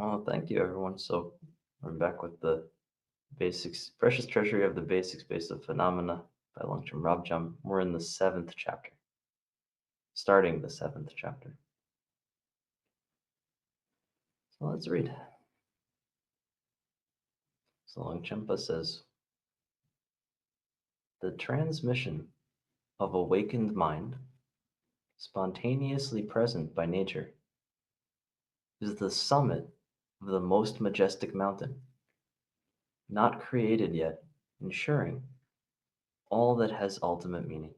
Well, thank you, everyone. So we're back with the basics, precious treasury of the basic space of phenomena by Longchen Rabjam. We're in the 7th chapter, starting the 7th chapter. So let's read. So Longchenpa says, the transmission of awakened mind, spontaneously present by nature, is the summit of the most majestic mountain, not created yet, ensuring all that has ultimate meaning.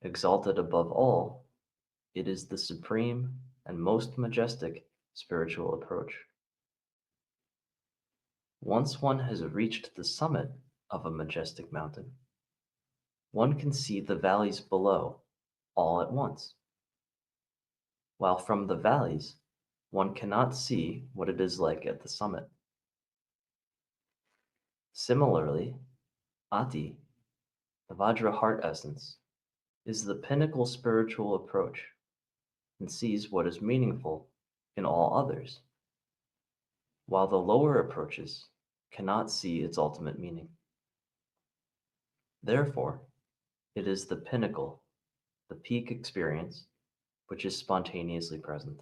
Exalted above all, it is the supreme and most majestic spiritual approach. Once one has reached the summit of a majestic mountain, one can see the valleys below all at once, while from the valleys, one cannot see what it is like at the summit. Similarly, Ati, the Vajra heart essence, is the pinnacle spiritual approach and sees what is meaningful in all others, while the lower approaches cannot see its ultimate meaning. Therefore, it is the pinnacle, the peak experience, which is spontaneously present.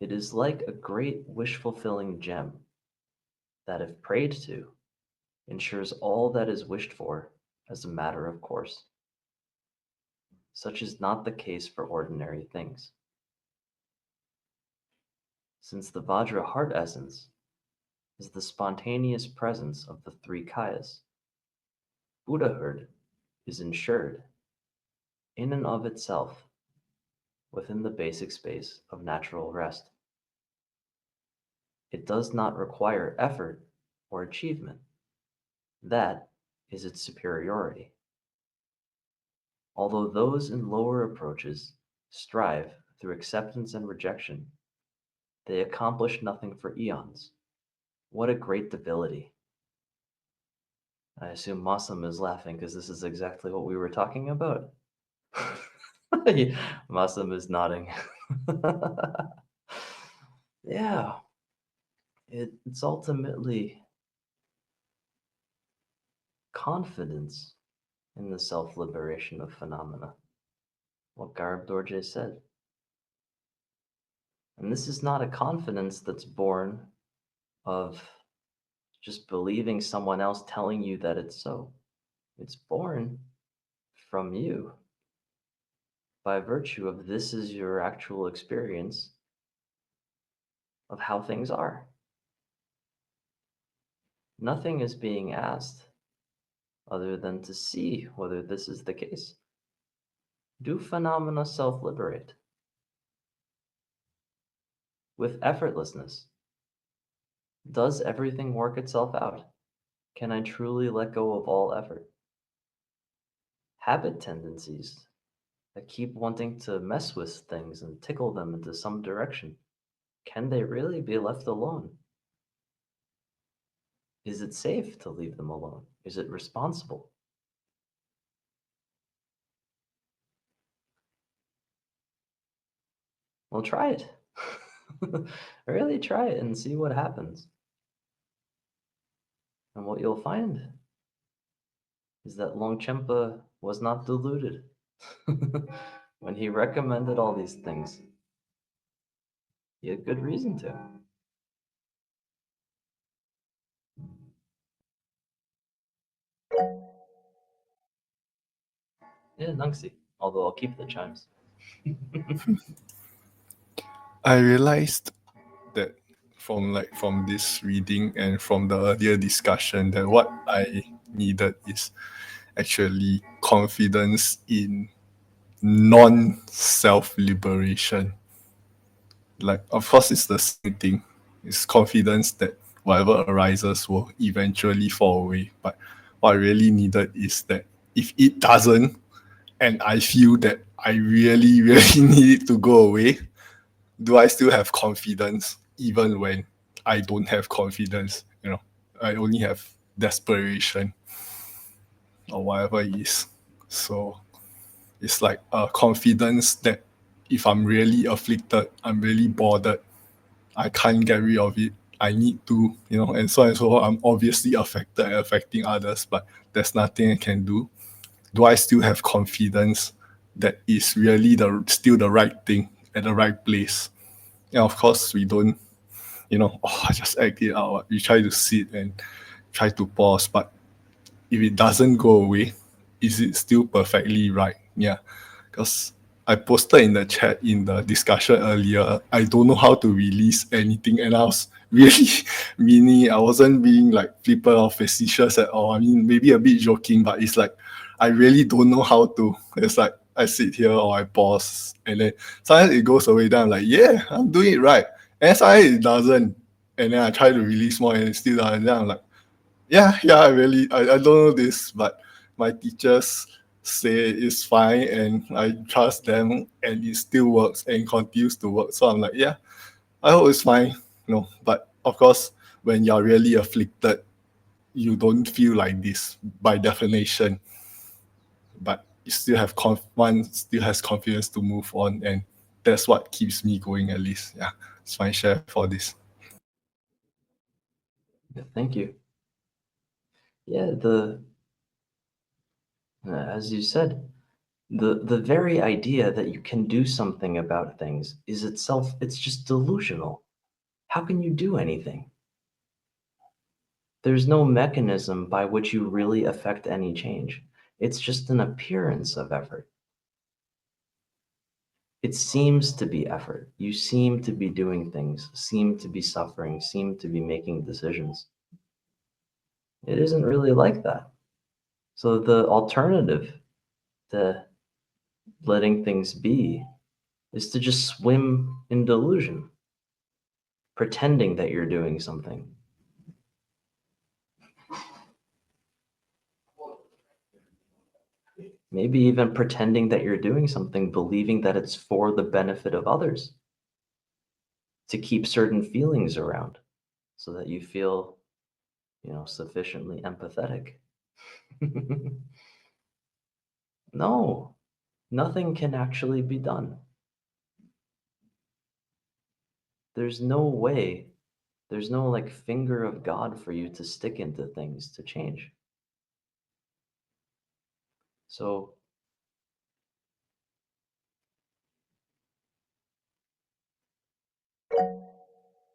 It is like a great wish-fulfilling gem that, if prayed to, ensures all that is wished for as a matter of course. Such is not the case for ordinary things. Since the Vajra heart essence is the spontaneous presence of the three kayas, Buddhahood is ensured in and of itself within the basic space of natural rest. It does not require effort or achievement. That is its superiority. Although those in lower approaches strive through acceptance and rejection, they accomplish nothing for eons. What a great debility. I assume Masam is laughing because this is exactly what we were talking about. Masam is nodding. Yeah, it's ultimately confidence in the self-liberation of phenomena, what Garb Dorje said. And this is not a confidence that's born of just believing someone else telling you that it's so. It's born from you by virtue of this is your actual experience of how things are. Nothing is being asked other than to see whether this is the case. Do phenomena self-liberate? With effortlessness, does everything work itself out? Can I truly let go of all effort? Habit tendencies that keep wanting to mess with things and tickle them into some direction, can they really be left alone? Is it safe to leave them alone? Is it responsible? Well, try it. Really try it and see what happens. And what you'll find is that Longchenpa was not deluded when he recommended all these things. He had good reason to. Yeah, Nungsi. Although I'll keep the chimes. I realized that from this reading and from the earlier discussion that what I needed is actually confidence in non-self-liberation. Like, of course, it's the same thing. It's confidence that whatever arises will eventually fall away. But what I really needed is that if it doesn't, and I feel that I really, really need it to go away, do I still have confidence even when I don't have confidence? I only have desperation or whatever it is. So it's like a confidence that if I'm really afflicted, I'm really bothered, I can't get rid of it, I need to, and so on and so on. I'm obviously affected and affecting others, but there's nothing I can do. Do I still have confidence that is really still the right thing at the right place? And of course, we don't, I just act it out. We try to sit and try to pause, but if it doesn't go away, is it still perfectly right? Yeah, because I posted in the chat in the discussion earlier, I don't know how to release anything, and I was really meaning, I wasn't being like flippant or facetious at all. I mean, maybe a bit joking, but it's like I really don't know how to. It's like I sit here or I pause, and then sometimes it goes away. Then I'm like, yeah, I'm doing it right, and sometimes it doesn't, and then I try to release more, and it still doesn't. And then I'm like, yeah, I don't know this, but my teachers say it's fine and I trust them and it still works and continues to work. So I'm like, yeah, I hope it's fine. But of course, when you're really afflicted, you don't feel like this by definition. But you still have one still has confidence to move on, and that's what keeps me going at least. Yeah, it's my share for this. Yeah, thank you. Yeah, as you said, the very idea that you can do something about things is itself, it's just delusional. How can you do anything? There's no mechanism by which you really affect any change. It's just an appearance of effort. It seems to be effort. You seem to be doing things, seem to be suffering, seem to be making decisions. It isn't really like that. So the alternative to letting things be is to just swim in delusion, pretending that you're doing something. Maybe even pretending that you're doing something, believing that it's for the benefit of others, to keep certain feelings around so that you feel, sufficiently empathetic. No, nothing can actually be done. There's no way, there's no like finger of God for you to stick into things to change. So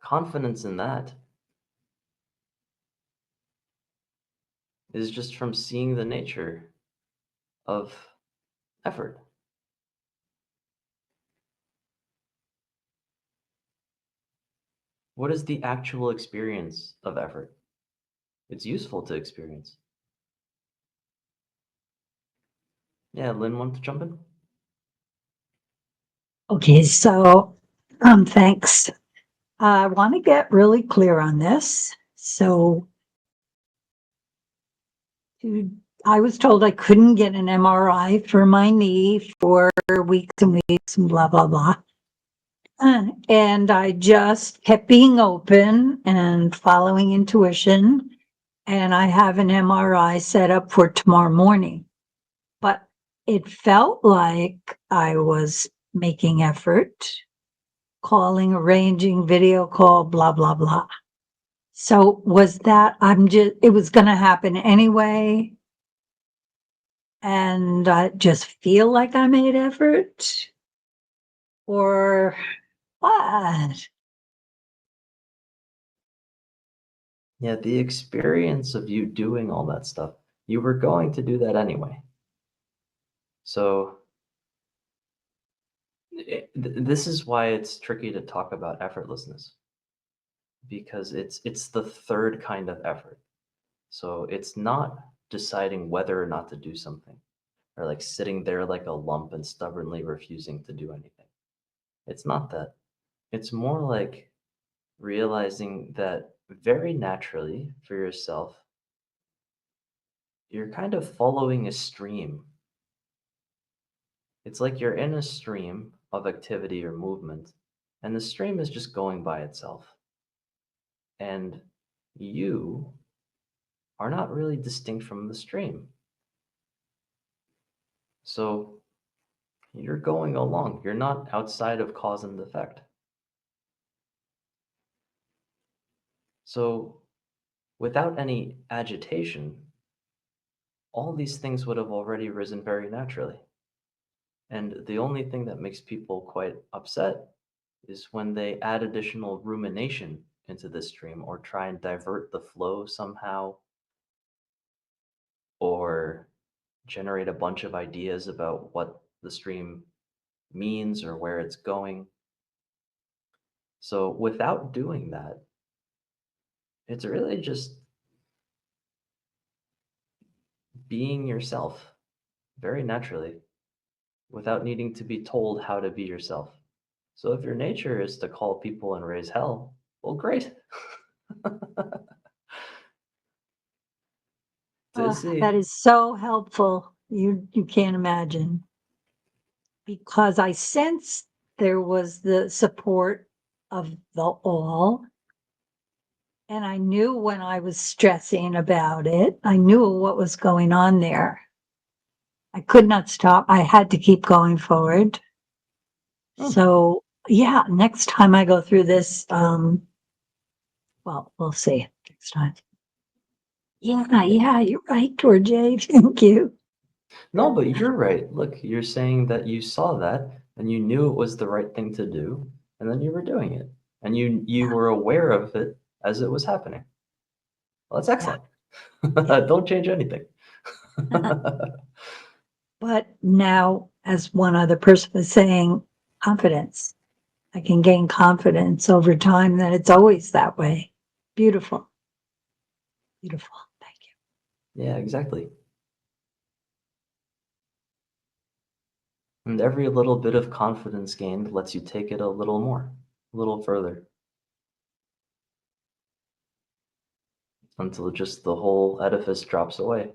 confidence in that is just from seeing the nature of effort. What is the actual experience of effort? It's useful to experience. Yeah, Lynn, want to jump in? Okay, so thanks. I want to get really clear on this. So I was told I couldn't get an MRI for my knee for weeks and weeks and blah, blah, blah. And I just kept being open and following intuition. And I have an MRI set up for tomorrow morning. But it felt like I was making effort, calling, arranging, video call, blah, blah, blah. So was that, it was going to happen anyway. And I just feel like I made effort, or what? Yeah, the experience of you doing all that stuff, you were going to do that anyway. So this is why it's tricky to talk about effortlessness, because it's the third kind of effort. So it's not deciding whether or not to do something, or like sitting there like a lump and stubbornly refusing to do anything. It's not that. It's more like realizing that very naturally for yourself, you're kind of following a stream. It's like you're in a stream of activity or movement, and the stream is just going by itself. And you are not really distinct from the stream. So You're going along. You're not outside of cause and effect. So, without any agitation, all these things would have already risen very naturally. And the only thing that makes people quite upset is when they add additional rumination into the stream or try and divert the flow somehow or generate a bunch of ideas about what the stream means or where it's going. So without doing that, it's really just being yourself very naturally without needing to be told how to be yourself. So if your nature is to call people and raise hell, well, great. That is so helpful. You can't imagine. Because I sensed there was the support of the all. And I knew when I was stressing about it, I knew what was going on there. I could not stop. I had to keep going forward. So yeah, next time I go through this, well, we'll see next time. Yeah, you're right, Dorje. Thank you. No, but you're right. Look, you're saying that you saw that and you knew it was the right thing to do, and then you were doing it. And you were aware of it as it was happening. Well, that's excellent. Don't change anything. But now, as one other person was saying, confidence. I can gain confidence over time that it's always that way. Beautiful. Beautiful. Thank you. Yeah, exactly. And every little bit of confidence gained lets you take it a little more, a little further. Until just the whole edifice drops away.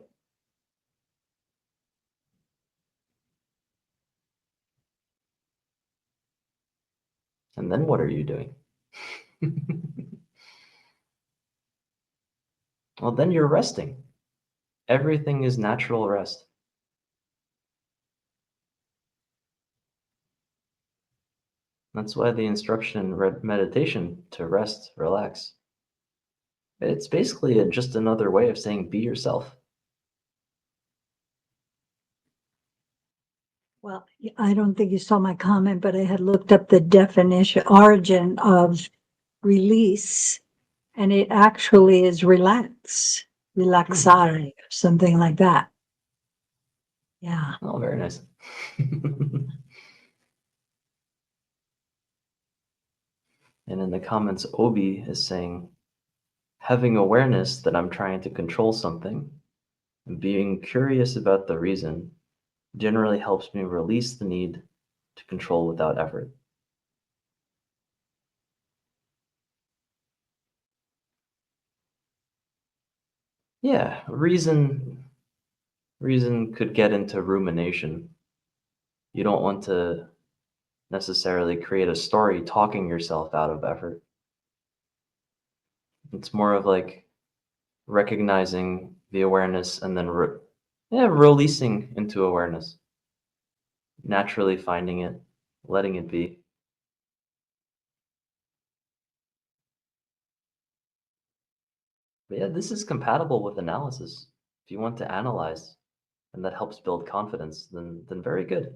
And then what are you doing? Well, then you're resting. Everything is natural rest. That's why the instruction in meditation to rest, relax. It's basically just another way of saying be yourself. Well, I don't think you saw my comment, but I had looked up the origin of release, and it actually is relax, relaxare, or something like that. Yeah. Oh, very nice. And in the comments, Obi is saying, having awareness that I'm trying to control something and being curious about the reason generally helps me release the need to control without effort. Yeah, reason could get into rumination. You don't want to necessarily create a story talking yourself out of effort. It's more of like recognizing the awareness and then releasing into awareness. Naturally finding it, letting it be. But yeah, this is compatible with analysis. If you want to analyze and that helps build confidence, then very good.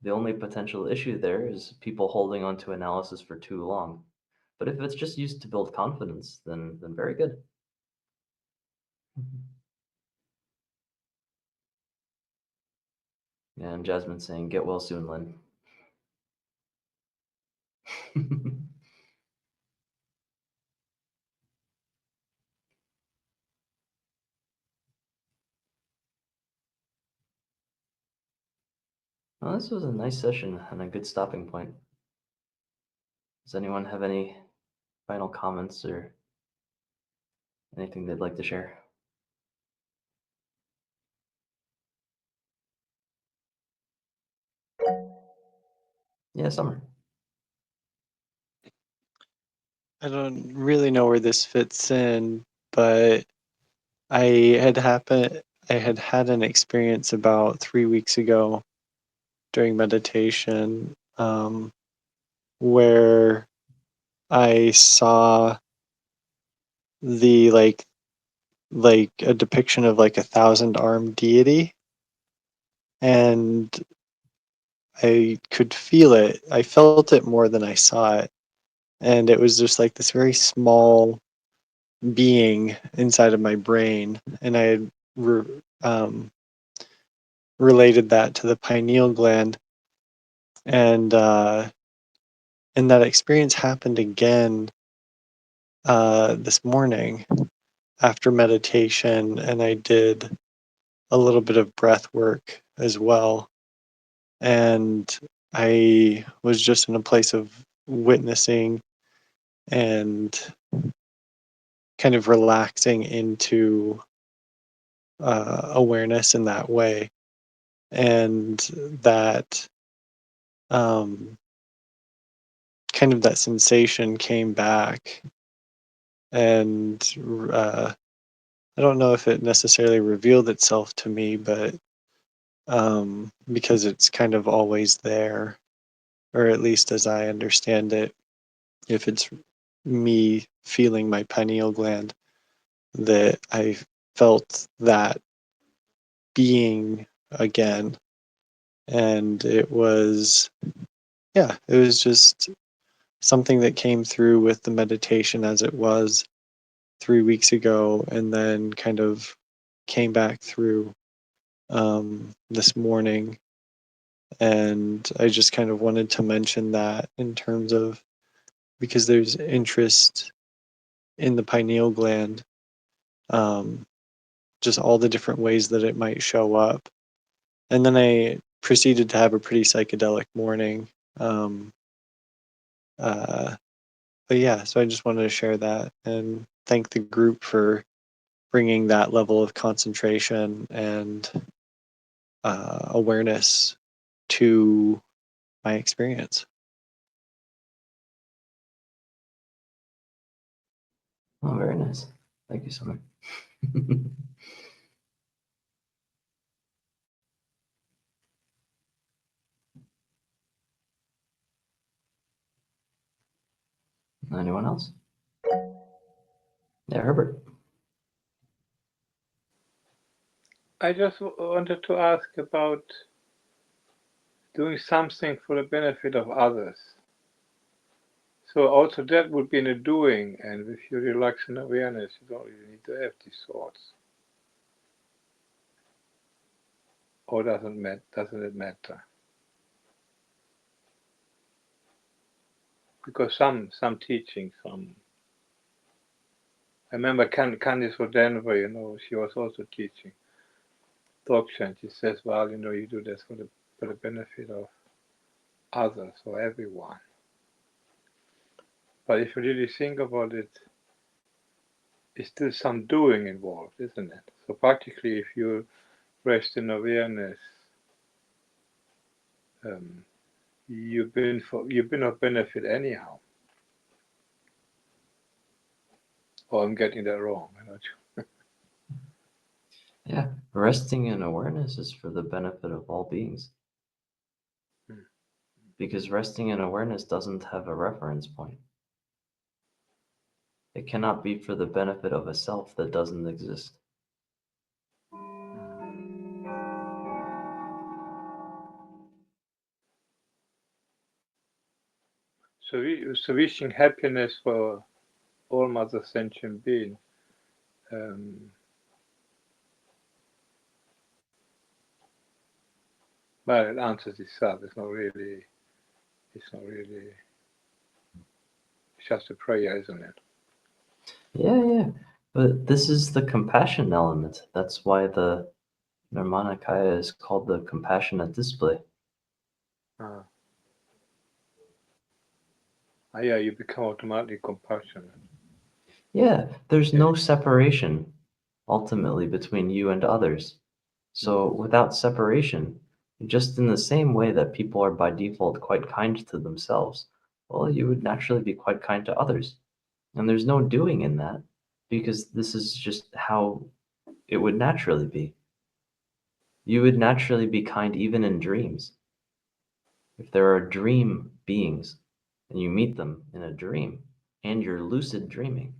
The only potential issue there is people holding on to analysis for too long. But if it's just used to build confidence, then very good. Yeah, and Jasmine saying, get well soon, Lynn. Well, this was a nice session and a good stopping point. Does anyone have any final comments or anything they'd like to share? Yeah, Summer. I don't really know where this fits in, but I had had an experience about 3 weeks ago during meditation, where I saw the like a depiction of like a 1,000-armed deity, and I could feel it. I felt it more than I saw it, and it was just like this very small being inside of my brain, and I had related that to the pineal gland, and that experience happened again this morning after meditation, and I did a little bit of breath work as well, and I was just in a place of witnessing and kind of relaxing into awareness in that way, and that kind of that sensation came back, and I don't know if it necessarily revealed itself to me, but because it's kind of always there, or at least as I understand it, if it's me feeling my pineal gland, that I felt that being again. And it was, yeah, it was just something that came through with the meditation as it was 3 weeks ago, and then kind of came back through this morning. And I just kind of wanted to mention that in terms of, because there's interest in the pineal gland, just all the different ways that it might show up. And then I proceeded to have a pretty psychedelic morning. But yeah, so I just wanted to share that and thank the group for bringing that level of concentration and awareness to my experience. Oh, very nice. Thank you so much. Anyone else? Yeah, Herbert. I just wanted to ask about doing something for the benefit of others. So also that would be in the doing, and with your relaxing awareness, you don't really need to have these thoughts. Or doesn't it matter? Because some teaching, I remember Candice for Denver, she was also teaching Dzogchen. She says, well, you do this for the benefit of others or everyone. But if you really think about it, it's still some doing involved, isn't it? So practically, if you rest in awareness, you've been of benefit anyhow. Or I'm getting that wrong. I'm not sure. Yeah, resting in awareness is for the benefit of all beings. Because resting in awareness doesn't have a reference point. It cannot be for the benefit of a self that doesn't exist. So wishing happiness for all mother sentient beings. Well, it answers itself. It's not really. It's just a prayer, isn't it? Yeah. But this is the compassion element. That's why the Nirmanakaya is called the compassionate display. Yeah, you become automatically compassionate. Yeah, there's no separation ultimately between you and others. So without separation, just in the same way that people are by default quite kind to themselves, well, you would naturally be quite kind to others. And there's no doing in that, because this is just how it would naturally be. You would naturally be kind even in dreams. If there are dream beings and you meet them in a dream and you're lucid dreaming,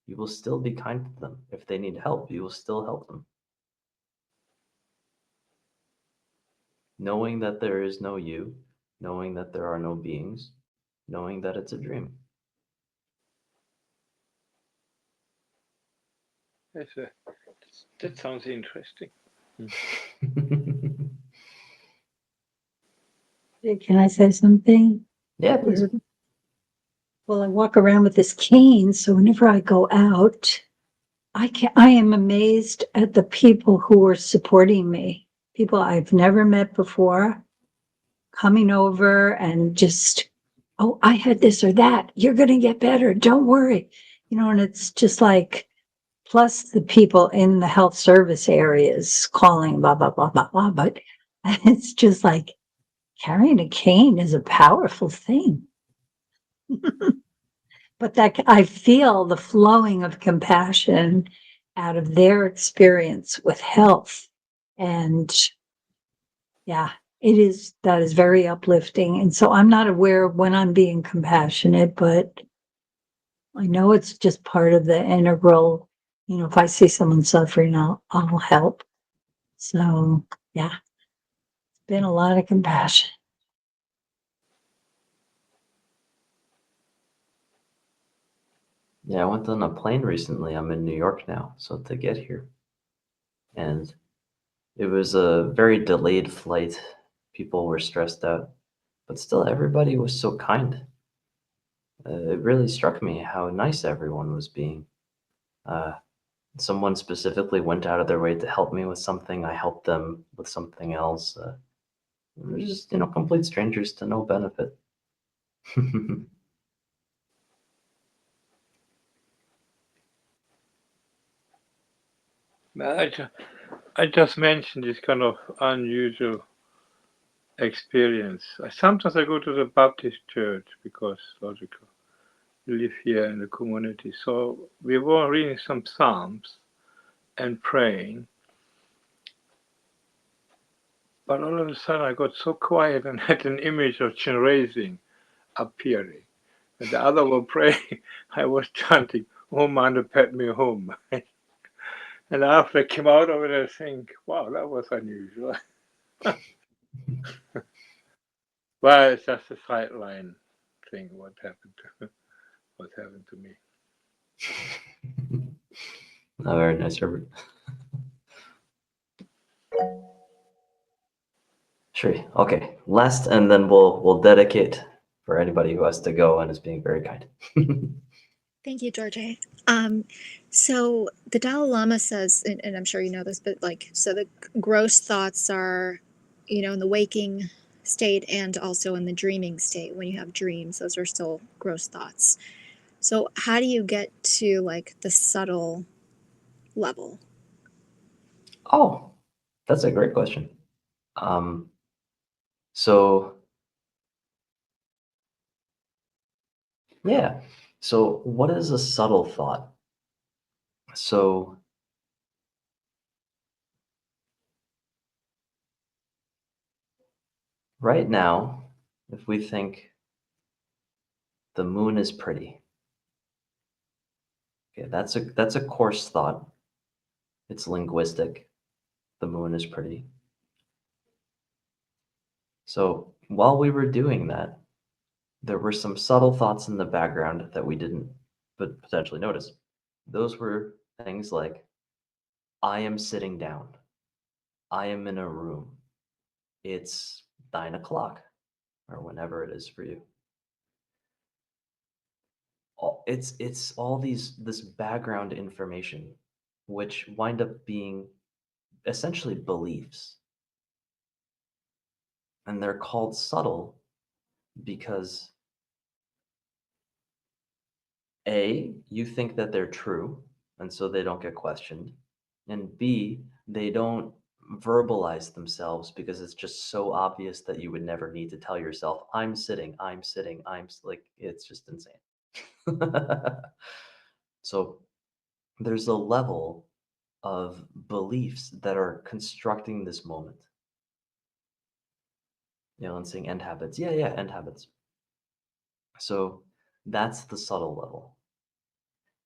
you will still be kind to them. If they need help, you will still help them. Knowing that there is no you, knowing that there are no beings, knowing that it's a dream. That sounds interesting. Can I say something? Yeah, please. Well, I walk around with this cane, so whenever I go out, I am amazed at the people who are supporting me. People I've never met before, coming over and just, oh, I had this or that. You're going to get better. Don't worry. And it's just like, plus the people in the health service areas calling, blah, blah, blah, blah, blah. But it's just like carrying a cane is a powerful thing. But that I feel the flowing of compassion out of their experience with health. And yeah, that is very uplifting. And so I'm not aware of when I'm being compassionate, but I know it's just part of the integral, if I see someone suffering, I'll help. So yeah, it's been a lot of compassion. Yeah, I went on a plane recently. I'm in New York now, so to get here. And it was a very delayed flight. People were stressed out, but still everybody was so kind. It really struck me how nice everyone was being. Someone specifically went out of their way to help me with something. I helped them with something else. We're just, complete strangers to no benefit. I just mentioned this kind of unusual experience. Sometimes I go to the Baptist church because logical. We live here in the community. So we were reading some Psalms and praying. But all of a sudden I got so quiet and had an image of Chin appearing. And the other were praying. I was chanting, Om Mani Padme Hum. And after I came out of it, I think, wow, that was unusual. Well, it's just a sideline thing. What happened to me? Oh, very nice, Herbert. Sure. Okay. Last, and then we'll dedicate for anybody who has to go and is being very kind. Thank you, Dorje. So the Dalai Lama says, and I'm sure you know this, but so the gross thoughts are, in the waking state and also in the dreaming state. When you have dreams, those are still gross thoughts. So how do you get to the subtle level? Oh, that's a great question. So yeah. So what is a subtle thought? So right now, if we think the moon is pretty, okay, that's a coarse thought. It's linguistic. The moon is pretty. So while we were doing that, there were some subtle thoughts in the background that we didn't potentially notice. Those were things like, I am sitting down. I am in a room. It's 9 o'clock, or whenever it is for you. It's all this background information, which wind up being essentially beliefs. And they're called subtle because A, you think that they're true, and so they don't get questioned. And B, they don't verbalize themselves because it's just so obvious that you would never need to tell yourself, I'm sitting, like, it's just insane. So there's a level of beliefs that are constructing this moment. and saying end habits. Yeah, end habits. So that's the subtle level.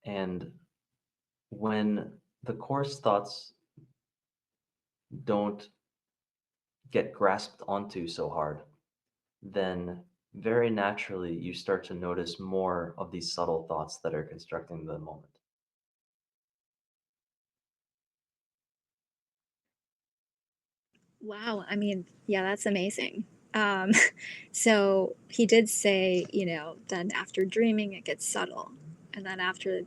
And when the coarse thoughts don't get grasped onto so hard, then very naturally you start to notice more of these subtle thoughts that are constructing the moment. Wow. I mean, yeah, that's amazing. Um, so he did say, then after dreaming, it gets subtle. And then after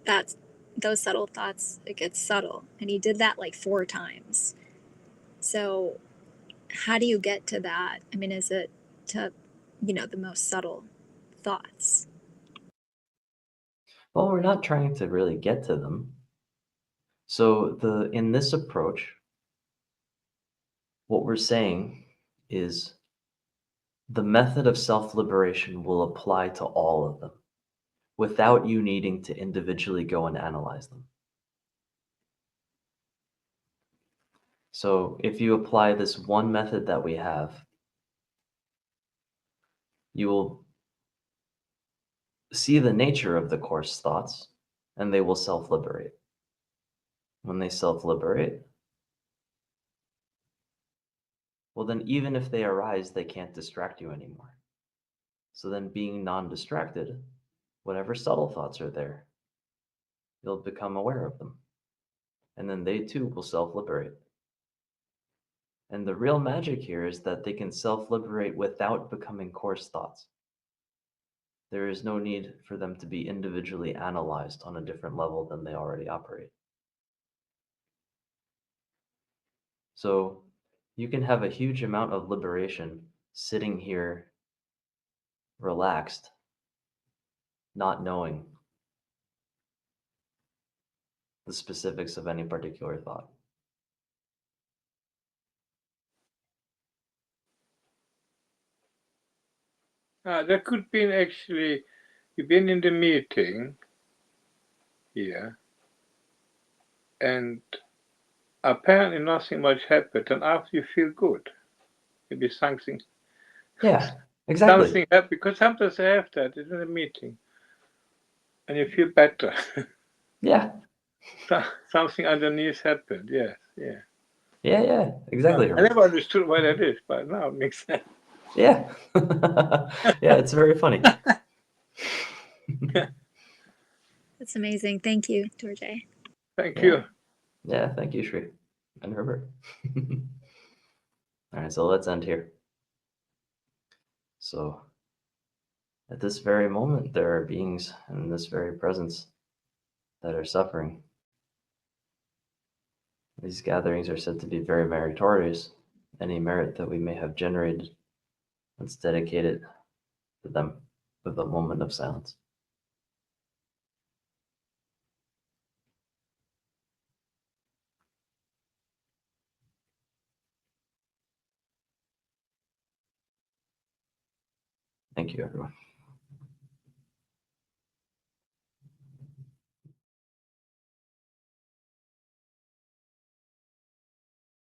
that, those subtle thoughts, it gets subtle. And he did that like 4 times. So how do you get to that? I mean, is it to, the most subtle thoughts? Well, we're not trying to really get to them. So in this approach, what we're saying is the method of self-liberation will apply to all of them without you needing to individually go and analyze them. So if you apply this one method that we have, you will see the nature of the coarse thoughts and they will self-liberate. When they self-liberate, well then even if they arise, they can't distract you anymore. So then being non-distracted, whatever subtle thoughts are there, you'll become aware of them. And then they too will self-liberate. And the real magic here is that they can self-liberate without becoming coarse thoughts. There is no need for them to be individually analyzed on a different level than they already operate. So you can have a huge amount of liberation sitting here relaxed, not knowing the specifics of any particular thought. That could be actually, you've been in the meeting here, and apparently nothing much happened, and after you feel good. Maybe something. Yeah, exactly. Something happened, because sometimes I have that in a meeting, and you feel better. Yeah. Something underneath happened, yes, yeah. Yeah, exactly. I never understood why that is, but now it makes sense. Yeah. Yeah, it's very funny. That's amazing. Thank you, Dorje. Thank Yeah. you. Yeah, thank you, Shri and Herbert. All right, so let's end here. So at this very moment, there are beings in this very presence that are suffering. These gatherings are said to be very meritorious. Any merit that we may have generated, let's dedicate it to them with a moment of silence. Thank you, everyone.